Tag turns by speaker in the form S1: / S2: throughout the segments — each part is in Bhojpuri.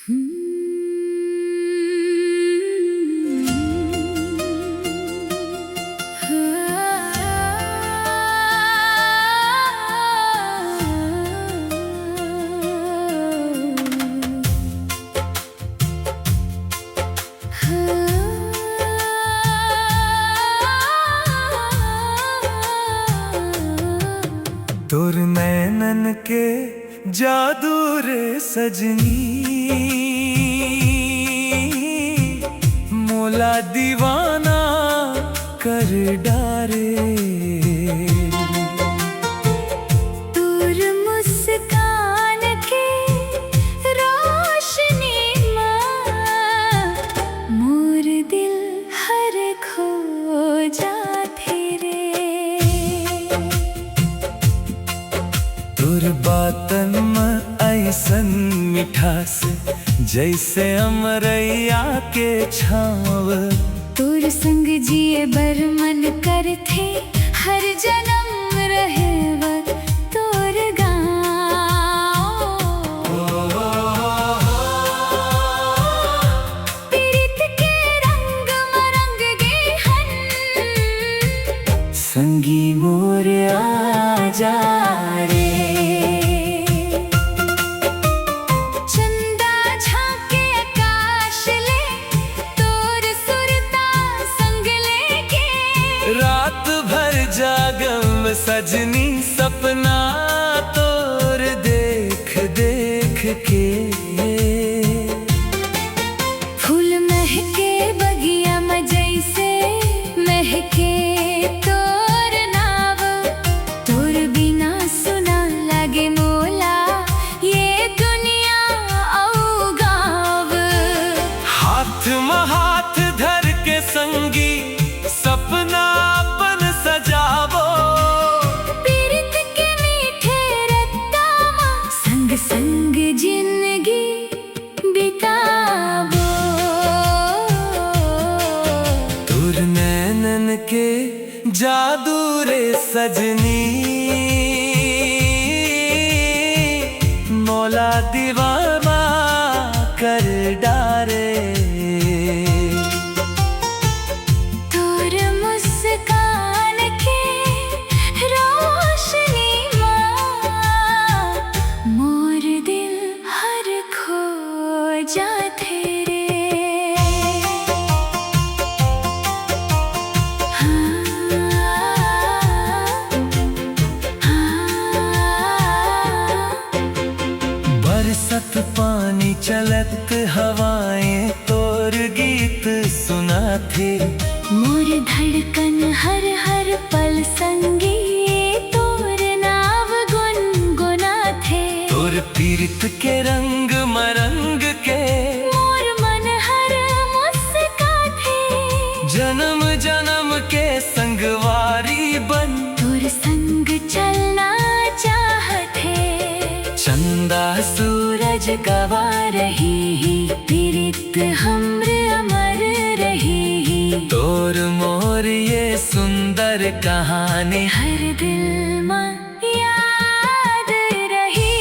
S1: तोर नैनन के जादू रे सजनी, मोला दीवाना कर डारे।
S2: तोर मुस्कान के रोशनी मां मोर दिल हर खो जाथे रे।
S1: तोर बातन में ऐसन मिठास जैसे अमरैया के छाव।
S2: तोर संग जिए बर मन करथे हर जन्म रहेवत तोर गाँव। पीरित के रंग मरंग गे हन
S1: संगी मोर आजा रे। रात भर जागम सजनी सपना तोर देख देख के।
S2: फूल महके बगिया में जैसे महके तोर नाव। तोर बिना सुना लगे मोला ये दुनिया औ गाँव।
S1: हाथ में हाथ धर के संगी सपना अपन सजावो।
S2: पीरित के मीठे रत्तामा संग संग जिंदगी बितावो।
S1: तोर नैनन के जादू रे सजनी, मौला दीवाना कर डारे।
S2: मुस्कान के रोशनी मां मोर दिल हर खो जाथे रे।
S1: बरसत पानी चलत हवाएं तोर गीत सुना थे।
S2: मोर धड़कन हर हर पल संगी तोर नाव गुनगुना थे।
S1: तोर पीरित के रंग मरंग के
S2: मोर मन हर मुस्का थे।
S1: जन्म जन्म के संगवारी बन
S2: तोर संग चलना चाहते।
S1: चंदा सूरज गवा रही
S2: पीरित हमर अमर रही।
S1: तोर मोर ये सुंदर कहानी
S2: हर दिल में याद रही।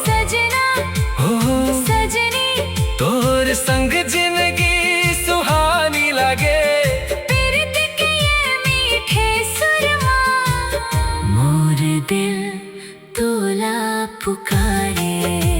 S2: सजना
S1: हो
S2: सजनी
S1: तोर संग जिंदगी सुहानी लगे।
S2: पीरित के ये मीठे सुरमा मोर दिल तोला पुकारे।